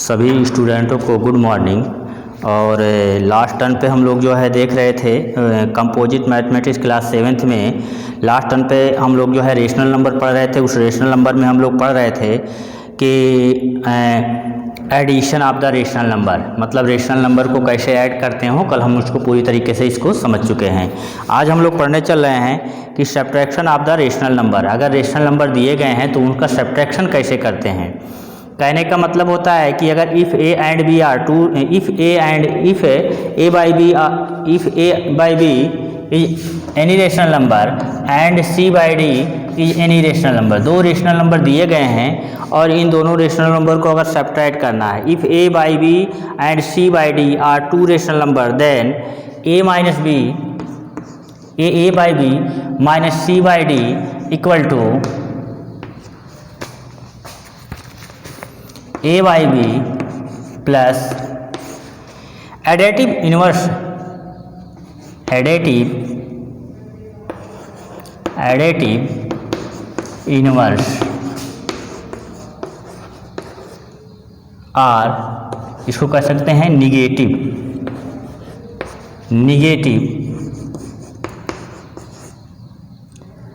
सभी स्टूडेंटों को good morning. और लास्ट टर्म पे हम लोग जो है देख रहे थे कंपोजिट मैथमेटिक्स क्लास 7th में। लास्ट टर्म पे हम लोग जो है रेशनल नंबर पढ़ रहे थे। उस रेशनल नंबर में हम लोग पढ़ रहे थे कि addition of the rational number, मतलब रेशनल नंबर को कैसे ऐड करते हो। कल हम उसको पूरी तरीके से इसको समझ चुके हैं। आज हम लोग पढ़ने चल रहे हैं कि subtraction of the rational number. अगर रेशनल नंबर दिए गए हैं तो उनका सब्ट्रैक्शन कैसे करते हैं। कहने का मतलब होता है कि अगर if A and B are two, if A by B is any rational number and C by D is any rational number. दो रेशनल नंबर दिए गए हैं और इन दोनों रेशनल नंबर को अगर सब्ट्रैक्ट करना है। If A by B and C by D are two rational number then A minus B A by B minus C by D equal to A by B plus additive inverse inverse और इसको कह सकते हैं negative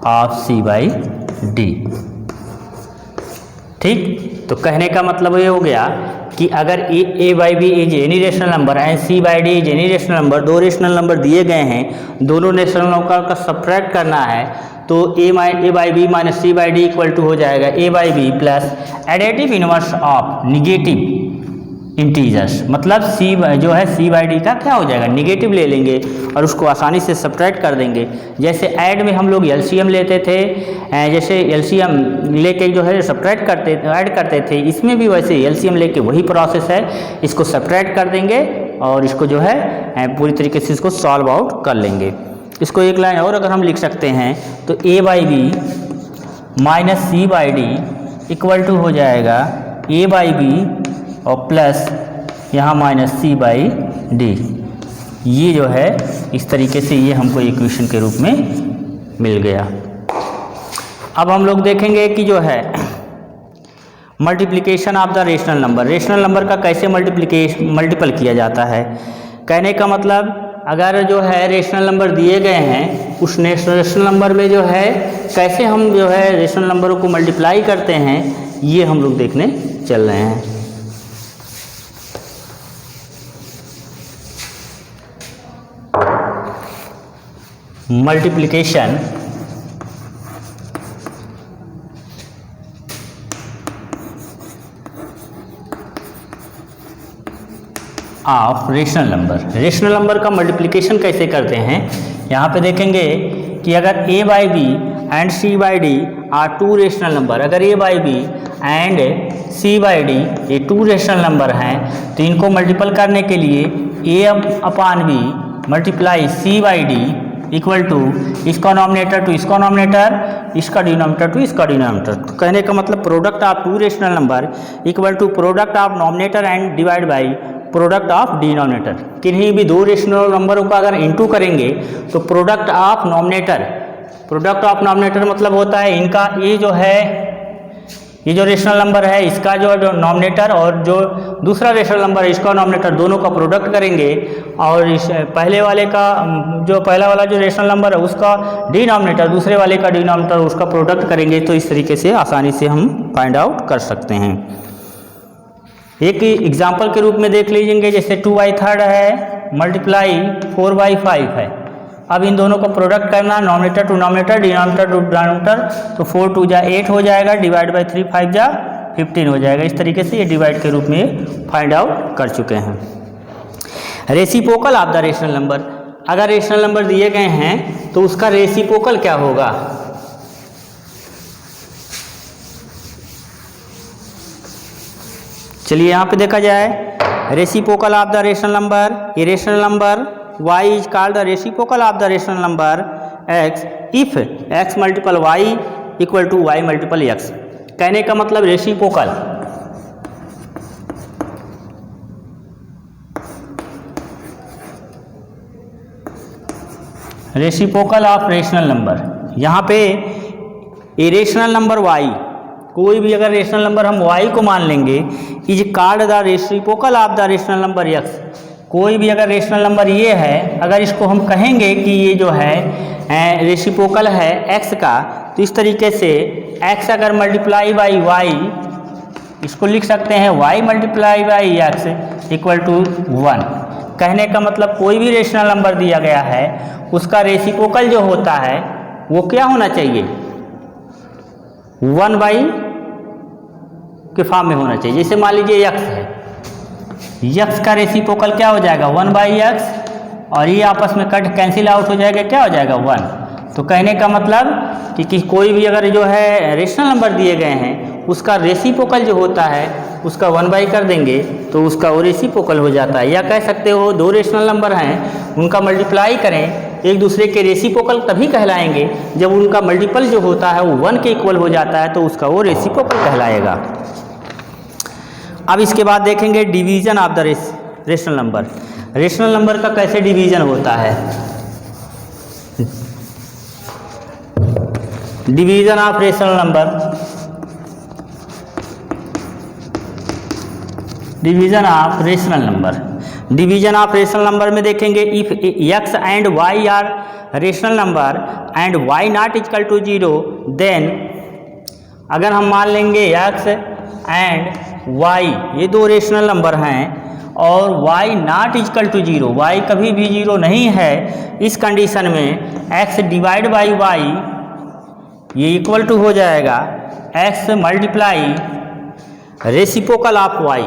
of C by D. ठीक, तो कहने का मतलब ये हो गया कि अगर a by B is any rational number and C by D is any rational number, दो रेशनल नंबर दिए गए हैं, दोनों रेशनल नंबर का सब्ट्रैक्ट करना है तो a by B minus C by D equal to हो जाएगा a by B plus additive inverse of negative integers. मतलब सी जो है सी बाई डी का क्या हो जाएगा, निगेटिव ले लेंगे और उसको आसानी से सब्ट्रैक्ट कर देंगे। जैसे ऐड में हम लोग एलसीएम लेते थे, जैसे एलसीएम लेके जो है सब्ट्रैक्ट करते ऐड करते थे, इसमें भी वैसे एलसीएम लेके वही प्रोसेस है। इसको सब्ट्रैक्ट कर देंगे और इसको जो है पूरी तरीके से इसको सॉल्व आउट कर लेंगे। इसको एक लाइन और अगर हम लिख सकते हैं तो a by B minus C by D equal to हो जाएगा ए बाई बी और प्लस यहाँ माइनस सी बाई डी। ये जो है इस तरीके से ये हमको इक्वेशन के रूप में मिल गया। अब हम लोग देखेंगे कि जो है multiplication of the rational number. Rational number का कैसे मल्टीपल किया जाता है। कहने का मतलब अगर जो है रेशनल नंबर दिए गए हैं, उस रेशनल नंबर में जो है कैसे हम जो है रेशनल नंबरों को मल्टीप्लाई करते हैं, ये हम लोग देखने चल रहे हैं। Multiplication of rational number. Rational number का मल्टीप्लिकेशन कैसे करते हैं, यहाँ पे देखेंगे कि अगर a by B and C by D are two rational number, अगर a by B and C by d ये टू रेशनल नंबर हैं तो इनको मल्टीपल करने के लिए a upon b multiply c by D equal to इसका nominator to इसका नॉमिनेटर, इसका डिनोमिनेटर टू इसका डिनोमिनेटर। तो कहने का मतलब product of two rational number equal to product of nominator and divide by product of denominator. किन्हीं भी दो रेशनल नंबरों का अगर इनटू करेंगे तो प्रोडक्ट ऑफ नॉमिनेटर मतलब होता है इनका ये जो रेशनल नंबर है इसका जो नॉमिनेटर और जो दूसरा रेशनल नंबर है इसका नॉमिनेटर, दोनों का प्रोडक्ट करेंगे और इस पहले वाले का जो पहला वाला जो रेशनल नंबर है उसका डिनोमिनेटर, दूसरे वाले का डिनोमिनेटर उसका प्रोडक्ट करेंगे। तो इस तरीके से आसानी से हम फाइंड आउट कर सकते हैं। एक एग्जाम्पल के रूप में देख लीजिए, जैसे 2/3 है मल्टीप्लाई 4/5 है। अब इन दोनों को प्रोडक्ट करना, nominator to nominator, denominator to denominator, तो 4 2 जा 8 हो जाएगा, डिवाइड बाई 3 5 जा 15 हो जाएगा। इस तरीके से ये डिवाइड के रूप में फाइंड आउट कर चुके हैं। Reciprocal of the rational number, अगर रेशनल नंबर दिए गए हैं तो उसका रेसिप्रोकल क्या होगा। चलिए यहाँ पे देखा जाए reciprocal of the rational number. ये rational number y is called the reciprocal of the rational number x if x multiple y equal to y multiple x। कहने का मतलब रेसिप्रोकल ऑफ रेशनल नंबर। यहाँ पे इरेशनल नंबर y कोई भी अगर rational number हम y को मान लेंगे, is called the reciprocal of the rational number x। कोई भी अगर रेशनल नंबर ये है, अगर इसको हम कहेंगे कि ये जो है रेसिप्रोकल है x का, तो इस तरीके से x अगर मल्टीप्लाई बाई y, इसको लिख सकते हैं y multiply by x equal to 1। कहने का मतलब कोई भी रेशनल नंबर दिया गया है उसका रेसिप्रोकल जो होता है वो क्या होना चाहिए, 1 बाई के फॉर्म में होना चाहिए। जैसे मान लीजिए x है, x का रेसिप्रोकल क्या हो जाएगा 1 बाई x, और ये आपस में कट कैंसिल आउट हो जाएगा, क्या हो जाएगा 1। तो कहने का मतलब कि कोई भी अगर जो है रेशनल नंबर दिए गए हैं उसका रेसिप्रोकल जो होता है उसका 1 बाई कर देंगे तो उसका वो रेसिप्रोकल हो जाता है। या कह सकते हो दो रेशनल नंबर हैं उनका मल्टीप्लाई करें, एक दूसरे के रेसिप्रोकल तभी कहलाएंगे जब उनका मल्टीपल जो होता है वो 1 के इक्वल हो जाता है, तो उसका वो रेसिप्रोकल कहलाएगा। अब इसके बाद देखेंगे division of the rational number. Rational number का कैसे डिवीजन होता है, division of rational number, division of rational number. Division of rational number में देखेंगे if x and y are rational number and y not equal to 0, then अगर हम मान लेंगे x एंड y ये दो रेशनल नंबर हैं और y not equal to 0, y कभी भी 0 नहीं है, इस कंडीशन में x डिवाइड बाई y ये इक्वल टू हो जाएगा x multiply reciprocal of y।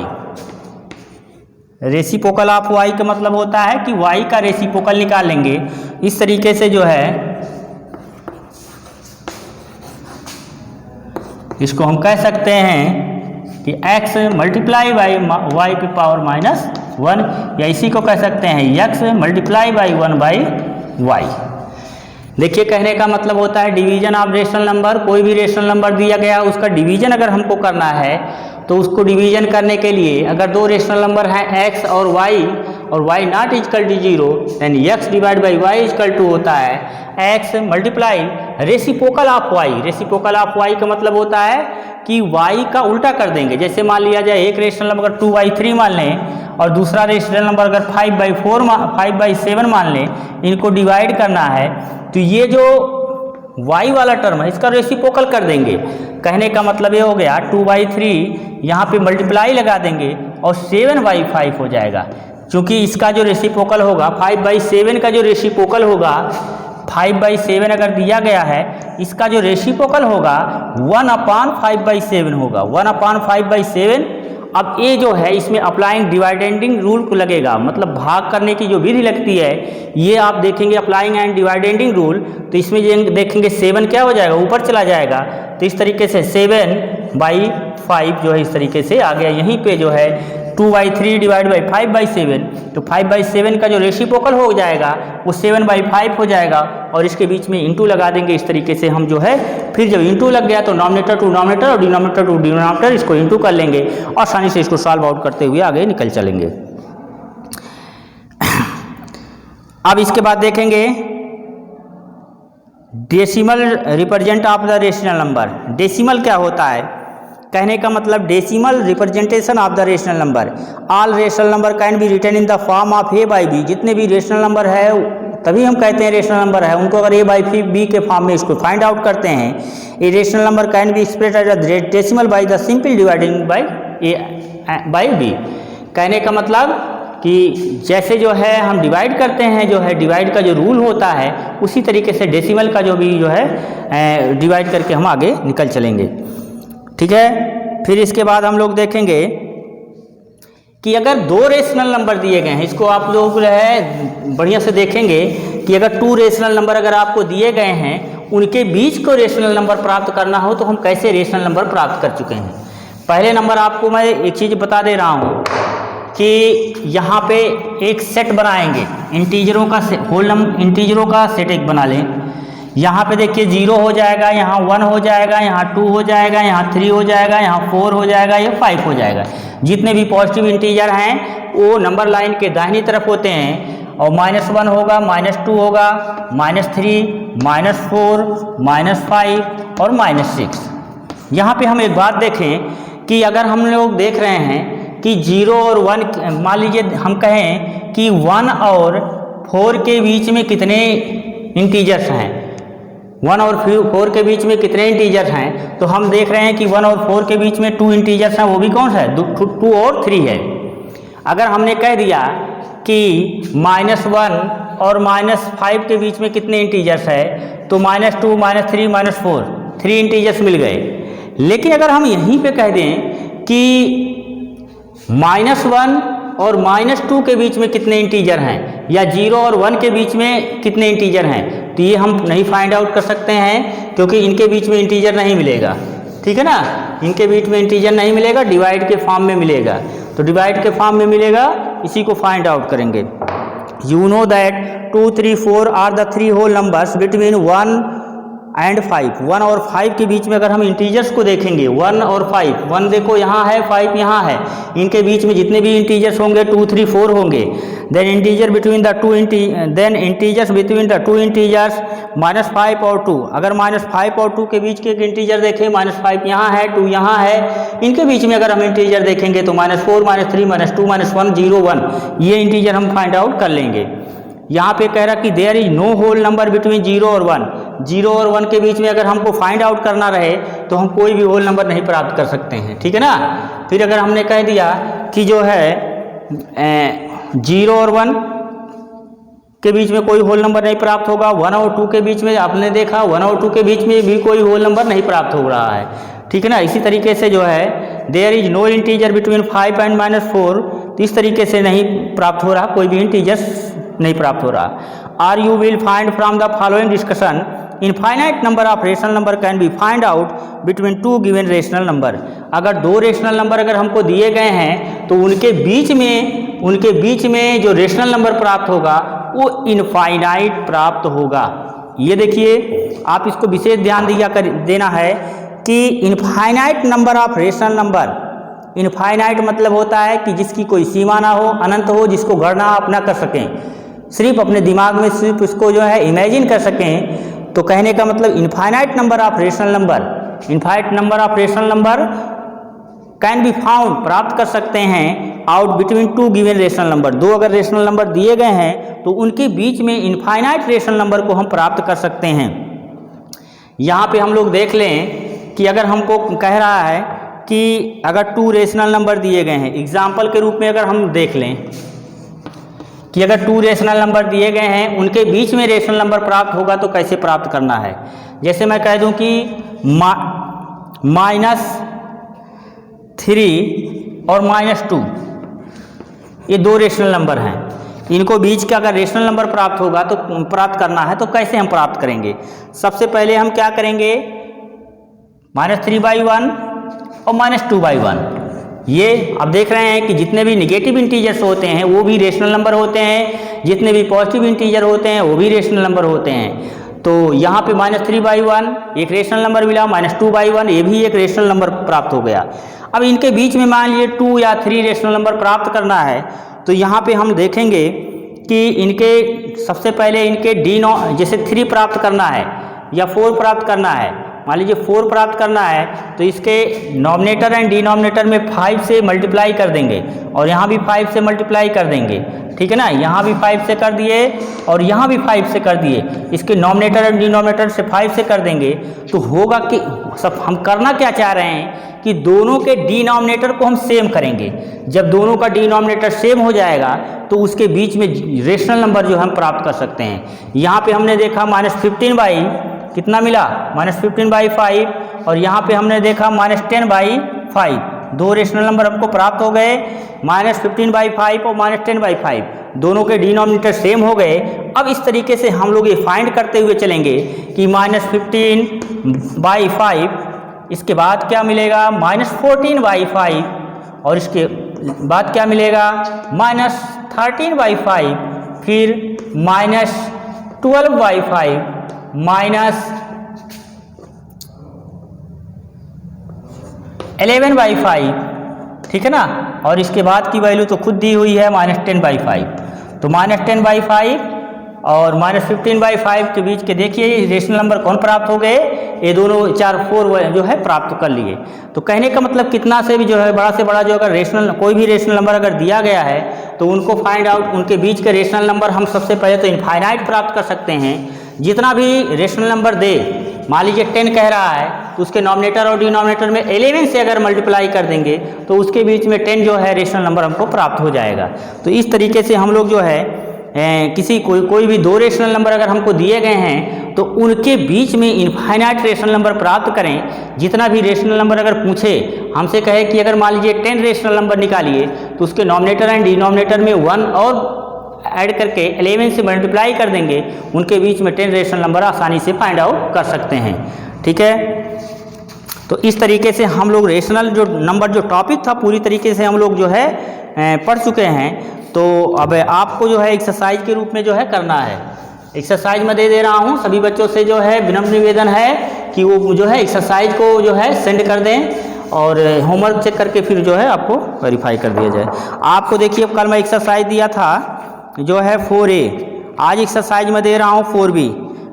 Reciprocal of y का मतलब होता है कि y का रेसिप्रोकल निकालेंगे। इस तरीके से जो है इसको हम कह सकते हैं कि x मल्टीप्लाई बाई y की पावर -1, या इसी को कह सकते हैं x multiply by 1 by y। देखिए कहने का मतलब होता है डिवीजन ऑफ रेशनल नंबर, कोई भी रेशनल नंबर दिया गया उसका डिवीजन अगर हमको करना है तो उसको डिवीजन करने के लिए अगर दो रेशनल नंबर हैं x और y नॉट इक्वल टू 0, यानी x divide by y equal to होता है x multiply reciprocal of y। Reciprocal of y का मतलब होता है कि y का उल्टा कर देंगे। जैसे मान लिया जाए एक रेशनल नंबर अगर 2/3 मान लें और दूसरा रेशनल नंबर अगर 5/7 मान लें, इनको डिवाइड करना है तो ये जो y वाला टर्म है इसका रेसिप्रोकल कर देंगे। कहने का मतलब ये हो गया 2/3 यहाँ पे मल्टीप्लाई लगा देंगे और 7/5 हो जाएगा, क्योंकि इसका जो रेसिप्रोकल होगा 5/7 का जो रेसिप्रोकल होगा 5/7 अगर दिया गया है, इसका जो रेसिप्रोकल होगा 1/5/7 होगा, 1/5/7। अब ये जो है इसमें अप्लाइंग डिवाइडेंडिंग रूल को लगेगा, मतलब भाग करने की जो विधि लगती है ये आप देखेंगे अप्लाइंग एंड डिवाइडेंडिंग रूल। तो इसमें देखेंगे 7 क्या हो जाएगा, ऊपर चला जाएगा, तो इस तरीके से 7/5 जो है इस तरीके से आ गया। यहीं पे जो है 2/3 डिवाइड बाई 5/7, तो 5/7 का जो रेसिप्रोकल हो जाएगा वो 7/5 हो जाएगा और इसके बीच में इंटू लगा देंगे। इस तरीके से हम जो है फिर जब इंटू लग गया तो नॉमिनेटर टू नॉमिनेटर और डिनोमिनेटर टू डिनोमिनेटर इसको इंटू कर लेंगे, आसानी से इसको सॉल्व आउट करते हुए आगे निकल चलेंगे। अब इसके बाद देखेंगे decimal represent of the rational number. Decimal क्या होता है, कहने का मतलब decimal representation of the rational number. All rational number can be written in the form of a by b। जितने भी रेशनल नंबर है तभी हम कहते हैं रेशनल नंबर है, उनको अगर a बाई b के फॉर्म में इसको फाइंड आउट करते हैं। A rational number can be expressed as a decimal by the simple dividing by a by b। कहने का मतलब कि जैसे जो है हम डिवाइड करते हैं, जो है डिवाइड का जो रूल होता है उसी तरीके से डेसिमल का जो भी जो है डिवाइड करके हम आगे निकल चलेंगे। ठीक है, फिर इसके बाद हम लोग देखेंगे कि अगर दो रेशनल नंबर दिए गए हैं, इसको आप लोग जो है बढ़िया से देखेंगे कि अगर 2 रेशनल नंबर अगर आपको दिए गए हैं उनके बीच को रेशनल नंबर प्राप्त करना हो तो हम कैसे रेशनल नंबर प्राप्त कर चुके हैं। पहले नंबर आपको मैं एक चीज़ बता दे रहा हूँ कि यहाँ पे एक सेट बनाएंगे इंटीजरों का, होल नंबर इंटीजरों का सेट एक बना लें। यहाँ पे देखिए 0 हो जाएगा, यहाँ 1 हो जाएगा, यहाँ 2 हो जाएगा, यहाँ 3 हो जाएगा, यहाँ 4 हो जाएगा, ये 5 हो जाएगा। जितने भी पॉजिटिव इंटीजर हैं वो नंबर लाइन के दाहिनी तरफ होते हैं और -1 होगा, -2 होगा, -3, -4, -5 और -6। यहाँ पे हम एक बात देखें कि अगर हम लोग देख रहे हैं कि 0 और 1, मान लीजिए हम कहें कि 1 और 4 के बीच में कितने इंटीजर्स हैं, 1 और 4 के बीच में कितने इंटीजर्स हैं, तो हम देख रहे हैं कि 1 और 4 के बीच में 2 इंटीजर्स हैं, वो भी कौन सा है, 2 और 3 है। अगर हमने कह दिया कि -1 और -5 के बीच में कितने इंटीजर्स है, तो -2, -3, -4, 3 इंटीजर्स मिल गए। लेकिन अगर हम यहीं पे कह दें कि -1 और -2 के बीच में कितने इंटीजर हैं, या 0 और 1 के बीच में कितने इंटीजर हैं, तो ये हम नहीं फाइंड आउट कर सकते हैं, क्योंकि इनके बीच में इंटीजर नहीं मिलेगा। ठीक है ना, इनके बीच में इंटीजर नहीं मिलेगा, डिवाइड के फॉर्म में मिलेगा। तो डिवाइड के फॉर्म में मिलेगा, इसी को फाइंड आउट करेंगे। You know that 2, 3, 4 are the 3 whole numbers between 1 and 5। 1 और 5 के बीच में अगर हम इंटीजर्स को देखेंगे, 1 और 5, 1 देखो यहाँ है, 5 यहाँ है, इनके बीच में जितने भी इंटीजर्स होंगे 2, 3, 4 होंगे। Then integers between the two integers -5 और 2। अगर -5 और 2 के बीच के एक इंटीजर देखें, -5 यहाँ है, 2 यहाँ है, इनके बीच में अगर हम इंटीजर देखेंगे तो -4, -3, -2, -1, 0, 1, ये इंटीजर हम फाइंड आउट कर लेंगे। यहाँ पे कह रहा कि there is no whole number between 0 और 1। 0 और 1 के बीच में अगर हमको फाइंड आउट करना रहे तो हम कोई भी होल नंबर नहीं प्राप्त कर सकते हैं। ठीक है ना। फिर अगर हमने कह दिया कि जो है 0 और 1 के बीच में कोई होल नंबर नहीं प्राप्त होगा, 1 और 2 के बीच में आपने देखा 1 और 2 के बीच में भी कोई होल नंबर नहीं प्राप्त हो रहा है। ठीक है ना। इसी तरीके से जो है there is no integer between 5 and -4, तो इस तरीके से नहीं प्राप्त हो रहा, कोई भी इंटीजर्स नहीं प्राप्त हो रहा। Are you will find from the following discussion infinite number of rational number can be find out between 2 given rational number. अगर 2 रेशनल नंबर अगर हमको दिए गए हैं तो उनके बीच में जो रेशनल नंबर प्राप्त होगा वो इनफाइनाइट प्राप्त होगा। ये देखिए, आप इसको विशेष ध्यान देना है कि infinite number of rational number, infinite मतलब होता है कि जिसकी कोई सीमा ना हो, अनंत हो, जिसको गणना आप ना कर सकें, सिर्फ अपने दिमाग में सिर्फ उसको जो है इमेजिन कर सकें। तो कहने का मतलब infinite number of rational number, infinite number of rational number can be found, प्राप्त कर सकते हैं out between 2 given rational number. 2 अगर रेशनल नंबर दिए गए हैं तो उनके बीच में इनफाइनाइट रेशनल नंबर को हम प्राप्त कर सकते हैं। यहाँ पे हम लोग देख लें कि अगर हमको कह रहा है कि अगर 2 रेशनल नंबर दिए गए हैं, एग्जाम्पल के रूप में अगर हम देख लें कि अगर 2 रेशनल नंबर दिए गए हैं, उनके बीच में रेशनल नंबर प्राप्त होगा तो कैसे प्राप्त करना है। जैसे मैं कह दूं कि -3 और -2 ये 2 रेशनल नंबर हैं, इनको बीच का अगर रेशनल नंबर प्राप्त होगा तो प्राप्त करना है तो कैसे हम प्राप्त करेंगे। सबसे पहले हम क्या करेंगे, -3/1 और -2/1, ये अब देख रहे हैं कि जितने भी निगेटिव इंटीजर्स होते हैं वो भी रेशनल नंबर होते हैं, जितने भी पॉजिटिव इंटीजर होते हैं वो भी रेशनल नंबर होते हैं। तो यहाँ पे -3/1 एक रेशनल नंबर मिला, -2/1 ये भी एक रेशनल नंबर प्राप्त हो गया। अब इनके बीच में मान लीजिए 2 या 3 रेशनल नंबर प्राप्त करना है, तो यहाँ पे हम देखेंगे कि इनके सबसे पहले इनके जैसे 3 प्राप्त करना है या 4 प्राप्त करना है, मान लीजिए 4 प्राप्त करना है तो इसके नॉमिनेटर एंड डिनोमिनेटर में 5 से मल्टीप्लाई कर देंगे और यहाँ भी 5 से मल्टीप्लाई कर देंगे। ठीक है ना, यहाँ भी 5 से कर दिए और यहाँ भी 5 से कर दिए, इसके नॉमिनेटर एंड डिनोमिनेटर से 5 से कर देंगे। तो होगा कि सब हम करना क्या चाह रहे हैं कि दोनों के डिनोमिनेटर को हम सेम करेंगे। जब दोनों का डिनोमिनेटर सेम हो जाएगा तो उसके बीच में रेशनल नंबर जो हम प्राप्त कर सकते हैं। यहाँ पे हमने देखा -15 कितना मिला, -15/5, और यहाँ पे हमने देखा -10/5, 2 रेशनल नंबर हमको प्राप्त हो गए, -15/5 और -10/5, दोनों के डिनोमिनेटर सेम हो गए। अब इस तरीके से हम लोग ये फाइंड करते हुए चलेंगे कि -15/5, इसके बाद क्या मिलेगा -14/5, और इसके बाद क्या मिलेगा -13/5, फिर -12/5, -11/5। ठीक है ना, और इसके बाद की वैल्यू तो खुद दी हुई है -10/5। तो -10/5 और -15/5 के बीच के देखिए रेशनल नंबर कौन प्राप्त हो गए, ये दोनों 4 4 जो है प्राप्त कर लिए। तो कहने का मतलब कितना से भी जो है बड़ा से बड़ा जो अगर रेशनल कोई भी रेशनल नंबर अगर दिया गया है तो उनको फाइंड आउट, उनके बीच के रेशनल नंबर हम सबसे पहले तो इनफाइनाइट प्राप्त कर सकते हैं। जितना भी रेशनल नंबर दे, मान लीजिए 10 कह रहा है तो उसके नॉमिनेटर और डिनोमिनेटर में 11 से अगर मल्टीप्लाई कर देंगे तो उसके बीच में 10 जो है रेशनल नंबर हमको प्राप्त हो जाएगा। तो इस तरीके से हम लोग जो है किसी कोई भी दो रेशनल नंबर अगर हमको दिए गए हैं तो उनके बीच में इनफाइनाइट रेशनल नंबर प्राप्त करें। जितना भी रेशनल नंबर अगर पूछे, हमसे कहे कि अगर मान लीजिए 10 रेशनल नंबर निकालिए तो उसके नॉमिनेटर एंड डिनोमिनेटर में 1 और ऐड करके 11 से मल्टीप्लाई कर देंगे, उनके बीच में 10 रेशनल नंबर आसानी से फाइंड आउट कर सकते हैं। ठीक है, तो इस तरीके से हम लोग रेशनल जो नंबर जो टॉपिक था पूरी तरीके से हम लोग जो है पढ़ चुके हैं। तो अब आपको जो है एक्सरसाइज के रूप में जो है करना है। एक्सरसाइज मैं दे रहा हूँ, सभी बच्चों से जो है विनम्र निवेदन है कि वो जो है एक्सरसाइज को जो है सेंड कर दें और होमवर्क चेक करके फिर जो है आपको वेरीफाई कर दिया जाए। आपको देखिए अब कल मैं एक्सरसाइज दिया था जो है 4A, आज एक्सरसाइज में दे रहा हूँ 4B।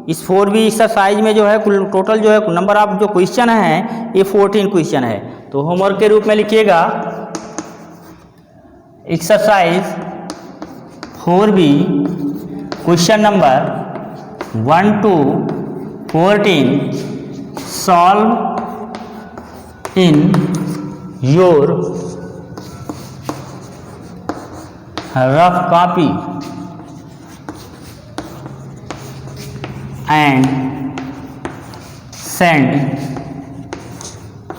इस 4B एक्सरसाइज में जो है कुल टोटल जो है नंबर ऑफ जो क्वेश्चन है ये 14 क्वेश्चन है। तो होमवर्क के रूप में लिखिएगा exercise 4B question number 1 to 14 solve in your rough copy and send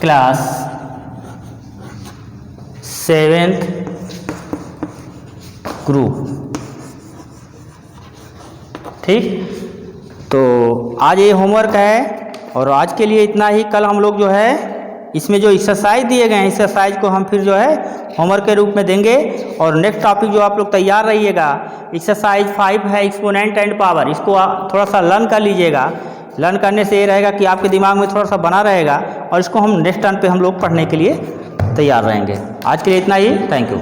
class 7th group. ठीक, तो आज ये होमवर्क है और आज के लिए इतना ही। कल हम लोग जो है इसमें जो एक्सरसाइज दिए गए हैं एक्सरसाइज को हम फिर जो है होमवर्क के रूप में देंगे और नेक्स्ट टॉपिक जो आप लोग तैयार रहिएगा एक्सरसाइज 5 है एक्सपोनेंट एंड पावर। इसको थोड़ा सा लर्न कर लीजिएगा। लर्न करने से ये रहेगा कि आपके दिमाग में थोड़ा सा बना रहेगा और इसको हम नेक्स्ट टर्न पे हम लोग पढ़ने के लिए तैयार रहेंगे। आज के लिए इतना ही, थैंक यू।